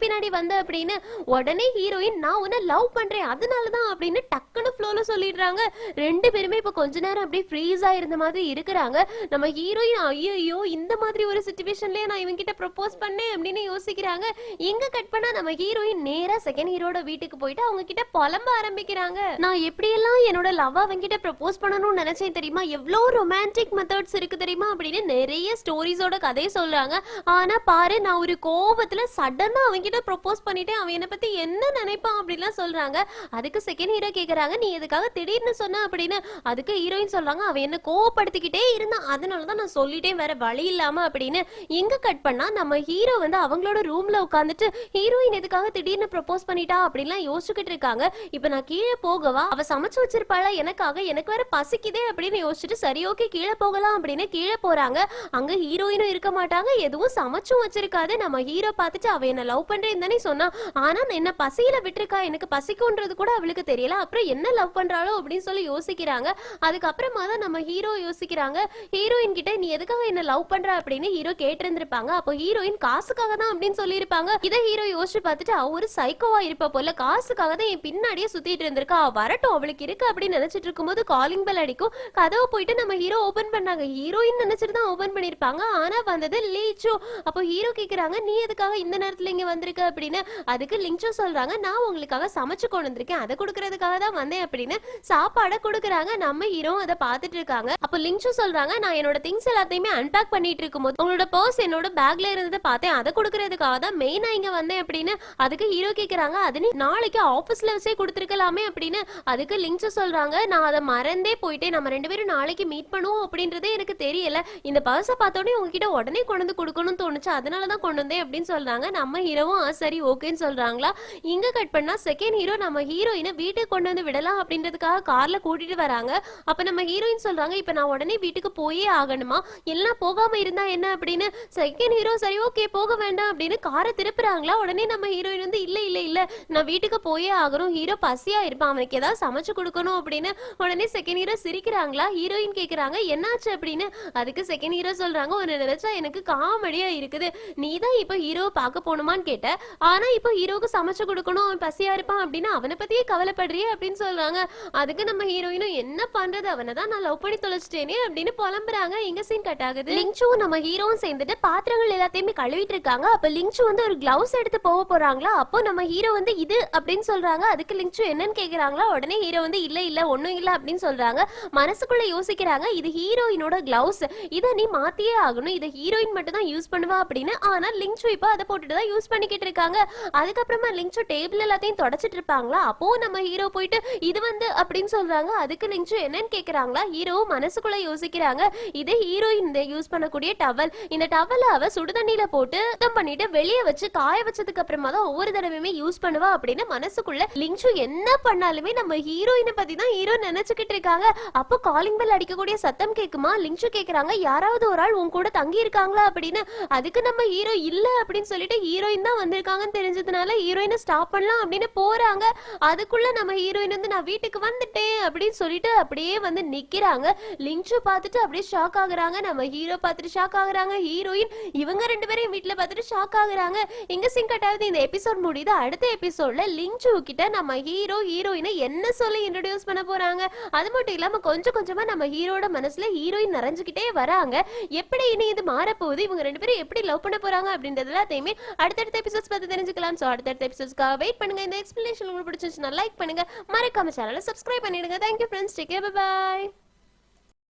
பின்னாடி வந்த அப்படின்னு. உடனே ஹீரோயின், நான் உன்னை லவ் பண்றேன் அதனாலதான் அப்படின்னு டக்குன்னு ஃப்ளோல சொல்லிடுறாங்க. ரெண்டு பேருமே இப்ப கொஞ்ச நேரம் அப்படியே ஃப்ரீஸா இருந்த மாதிரி இருக்கிறாங்க. நம்ம ஹீரோயின், ஐயோ இந்த மாதிரி ஒரு சிச்சுவேஷன்லயே நான் இவங்கிட்ட ப்ரப்போஸ் பண்ணேன் அப்படின்னு யோசிக்கிறாங்க. எங்க கட் பண்ணா நம்ம ஹீரோயின் நேரா செகண்ட் ஹீரோட வீட்டுக்கு போயிட்டு அவங்க கிட்ட புலம்ப ஆரம்பிக்கிறாங்க. நான் எப்படியெல்லாம் என்னோட லவ் அவங்கிட்ட ப்ரப்போஸ் பண்ணணும்னு நினைச்சேன் தெரியுமா, எவ்வளோ ரொமான்டிக் மெத்தட்ஸ் இருக்கு தெரியுமா அப்படின்னு நிறைய ஸ்டோரிஸோட கதையை சொல்றாங்க. ஆனா பாரு, நான் ஒரு கோபத்துல சடனா அவன்கிட்ட ப்ரப்போஸ் பண்ணிட்டேன், அவன் என்னை பத்தி என்ன நினைப்பான் அப்படின்லாம் சொல்றாங்க. அதுக்கு செகண்ட் ஹீரோ கேக்குறாங்க, நீ எதுக்காக திடீர்னு சொன்ன அப்படின்னு. அதுக்கு ஹீரோயின் சொல்றாங்க, அவன் என்ன கோவப்படுத்திக்கிட்டே இருந்தான், அதனாலதான் நான் சொல்லிட்டேன் வேற வழி இல்லாம அப்படின்னு. எங்க கட் பண்ணா நம்ம ஹீரோ வந்து அவங்களோட ரூம்ல உட்காந்துட்டு ஹீரோயின் எதுக்காக திடீர்னு ப்ரப்போஸ் பண்ணிட்டா அப்படின்லாம் யோசிச்சுக்கிட்டு இருக்காங்க. இப்ப நான் கீழே போகவா, அவ சமைச்சு வச்சிருப்பாளா எனக்காக, எனக்கு வேற பசிக்குதே அப்படின்னு யோசிச்சுட்டு சரி ஓகே கீழே போகலாம் அப்படின்னு கீழே போறாங்க. அங்க ஹீரோயினும் இருக்க மாட்டாங்க, எதுவும் சமைச்சும் வச்சிருக்காது. நம்ம ஹீரோ பார்த்துட்டு, அவ என்ன லவ் பண்றேன்னு தானே சொன்னா, ஆனா என்ன பசியில விட்டுருக்கா, எனக்கு பசிக்கும்ன்றது கூட அவளுக்கு தெரியல, அப்புறம் என்ன லவ் பண்றாளோ இருப்பாளோ அப்படின்னு சொல்லி யோசிக்கிறாங்க. அதுக்கப்புறமா தான் நம்ம ஹீரோ யோசிக்கிறாங்க, ஹீரோயின் கிட்ட நீ எதுக்காக என்ன லவ் பண்ற அப்படின்னு ஹீரோ கேட்டிருந்திருப்பாங்க. அப்போ ஹீரோயின் காசுக்காக தான் அப்படின்னு சொல்லியிருப்பாங்க. இதை ஹீரோ யோசிச்சு பார்த்துட்டு அவ ஒரு சைக்கோவா இருப்ப போல, காசுக்காக தான் என் பின்னாடியே சுத்திட்டு இருந்திருக்கா, வரட்டும் அவளுக்கு இருக்கு அப்படின்னு நினைச்சிட்டு இருக்கும்போது காலிங் பெல் அடிக்கும். கதவை போயிட்டு நம்ம ஹீரோ ஓபன் பண்ணாங்க. ஹீரோயின் நினைச்சிட்டு தான் ஓபன் பண்ணிருப்பாங்க. ஆனா வந்தது லிங்சோ. அப்போ ஹீரோ கேக்குறாங்க நீ எதுக்காக இந்த நேரத்துல இங்க வந்திருக்க அப்படின்னு. அதுக்கு லிங்சோ சொல்றாங்க நான் உங்களுக்காக சமைச்சு கொண்டு வந்திருக்கேன், அதை கொடுக்கறதுக்காக தான் வந்தேன் அப்படின்னு சாப்பாடை கொடுக்குறாங்க. நம்ம ஹீரோ அதை பார்த்துட்டு இருக்காங்க. அப்போ லிங்சோ சொல்றாங்க நான் என்னோட திங்ஸ் எல்லாத்தையுமே அன்பேக் பண்ணிட்டு இருக்கும்போது உங்களோட பர்ஸ் என்னோட பேக்ல இருந்ததை பார்த்தேன், அதை கொடுக்கறதுக்காக தான் மெயினா இங்க வந்தேன் அப்படின்னு. அதுக்கு ஹீரோ கேக்குறாங்க அது நீ நாளைக்கு ஆபீஸ்ல வச்சே கொடுத்துருக்கலாமே அப்படின்னு. அதுக்கு லிங்சோ சொல்றாங்க நான் அதை மறந்தே போயிட்டேன், நம்ம 2 பேரும் நாளைக்கு மீட் பண்ணுவோம் அப்படின்றதே எனக்கு தெரியல, இந்த பர்ஸை பார்த்தோன்னே உங்ககிட்ட உடனே கொண்டு வந்து கொடுக்கணும்னு தோணுச்சு, அதனாலதான் கொண்டு வந்தேன் அப்படின்னு சொல்றாங்க. நம்ம ஹீரோவும் சரி ஓகேன்னு சொல்றாங்களா. இங்க கட் பண்ணா செகண்ட் ஹீரோ நம்ம ஹீரோயினை வீட்டுக்கு கொண்டு வந்து விடலாம் அப்படின்றதுக்காக கார்ல கூட்டிட்டு வராங்க. அப்ப நம்ம ஹீரோயின் சொல்றாங்க இப்ப நான் உடனே வீட்டுக்கு போயே ஆகணுமா, எல்லாம் போகாம இருந்தா என்ன அப்படின்னு. செகண்ட் ஹீரோ சரி ஓகே போக வேண்டாம் அப்படின்னு காரை திருப்புறாங்களா. உடனே நம்ம ஹீரோயின் வந்து இல்ல இல்ல இல்ல நான் வீட்டுக்கு போயே ஆகணும், ஹீரோ பசியா இருப்பான், அவனுக்கு ஏதாவது சமைச்சு கொடுக்கணும் அப்படின்னு. உடனே செகண்ட் ஹீரோ சிரிக்கிறாங்களா. ஹீரோயின் கேக்குறாங்க என்னாச்சு அப்படின்னு. அதுக்கு செகண்ட் ஹீரோ சொல்றாங்க உன்னை நினைச்சா எனக்கு காமெடியா இருக்குது, நீ தான் இப்ப ஹீரோவை பார்க்க போகணுமான்னு கேட்ட, ஆனா இப்ப ஹீரோவுக்கு சமைச்சு கொடுக்கணும், அவன் பசியா இருப்பான் அப்படின்னு அவனை பத்தியே கவலைப்படுறியே அப்படின்னு சொல்றாங்க. அதுக்கு நம்ம ஹீரோயினும் என்ன பண்றது, அவனை தான் நான் லவ் பண்ணி தொலைச்சிட்டேனே அப்படின்னு புலம்புறாங்க. இங்க சீன் கட் ஆகுது. லிங்சுவும் நம்ம ஹீரோவும் சேர்ந்துட்டு பாத்திரங்கள் எல்லாத்தையுமே கழுவிட்டு இருக்காங்க. அப்ப லிங்சு வந்து ஒரு கிளவுஸ் எடுத்து போக போறாங்களா. அப்போ நம்ம ஹீரோ வந்து இது அப்படின்னு சொல்றாங்க. அதுக்கு லிங்சு என்னன்னு கேக்குறாங்களா. உடனே ஹீரோ வந்து இல்ல இல்ல ஒண்ணும் இல்ல அப்படின்னு சொல்றாங்க. மனசுக்குள்ள யோசிக்கிறாங்க இது ஹீரோயினோட கிளவுஸ், இதை நீ மாத்தியே ஆகணும், இதை ஹீரோயின் மட்டும் தான் யூஸ் பண்ணுவா அப்படின்னு. ஆனா லிங்சு இப்ப அதை போட்டுட்டு தான் யூஸ் பண்ணிக்கிட்டு இருக்காங்க. அதுக்கப்புறமா லிங்சு டேபிள் எல்லாத்தையும் தொடச்சிட்டு இருப்பாங்களா. அப்போ நம்ம ஹீரோ போயிட்டு இது வந்து அப்படின்னு சொல்றாங்க. அதுக்கு லிங்சு என்னன்னு கேக்குறாங்களா. ஹீரோ மனசுக்குள்ள யோசிக்கிறாங்க இது ஹீரோயின் யூஸ் பண்ணக்கூடிய டவல், இந்த டவலை அவ சுடுதண்ணில போட்டு சுத்தம் பண்ணிட்டு வெளியே வச்சு காய வச்சதுக்கு அப்புறமா தான் ஒவ்வொரு தடவையுமே யூஸ் பண்ணுவா அப்படின்னு மனசுக்குள்ள லிங்சு என்ன பண்ணாலுமே நம்ம ஹீரோயினை பத்தி தான் ஹீரோ நினைச்சுக்கிட்டு இருக்காங்க. அப்போ காலிங் பெல் அடிக்கக்கூடிய சத்தம் கேக்குமா. லிங்சு கேக்குறாங்க யாராவது ஒரு ஆள் உன் கூட தங்கி இருக்காங்களா அப்படின்னு. அதுக்கு நம்ம ஹீரோ இல்ல அப்படின்னு சொல்லிட்டு ஹீரோயின் தான் வந்திருக்காங்கன்னு தெரிஞ்சதுனால ஹீரோயினை ஸ்டாப் பண்ணலாம் அப்படின்னு போறாங்க. அதுக்குள்ள நம்ம ஹீரோயின் வந்து நான் வீட்டுக்கு வந்துட்டேன் அப்படின்னு சொல்லிட்டு அப்படியே வந்து நிக்கிறாங்க. லிங்சு பார்த்துட்டு அப்படியே ஷாக் ஆகுறாங்க, நம்ம ஹீரோ பார்த்துட்டு ஷாக் ஆகுறாங்க, ஹீரோயின் இவங்க 2 பேரையும் வீட்டுல பார்த்துட்டு ஷாக் ஆகுறாங்க. இங்க சிங்க் ஆகுது. இந்த எபிசோட் முடியுது. அடுத்த எபிசோட்ல லிங்சு கிட்ட நம்ம ஹீரோ ஹீரோயினை என்ன சொல்லி இன்ட்ரோடியூஸ் பண்ண போறாங்க. அது மட்டும் இல்லாம கொஞ்சம் கொஞ்சமா நம்ம ஹீரோட மனசுல ஹீரோயின் நிறைஞ்சுக்கிட்டே வராங்க. எப்படி இனி இது மாறப்போகுது, இவங்க 2 பேரும் எப்படி லவ் பண்ண போறாங்க அப்படின்றது எல்லாத்தையுமே அடுத்தடுத்த எபிசோட்ஸ் பார்த்து தெரிஞ்சுக்கலாம். ஸோ அடுத்தடுத்த எபிசோட்ஸ்க்காக வெயிட் பண்ணுங்க. இந்த எக்ஸ்பிளேஷன் உங்களுக்கு பிடிச்சிருச்சுன்னா லைக் பண்ணுங்க, மறக்காம சேனலை சப்ஸ்கிரைப் பண்ணிடுங்க. Thank you friends, take care, bye bye.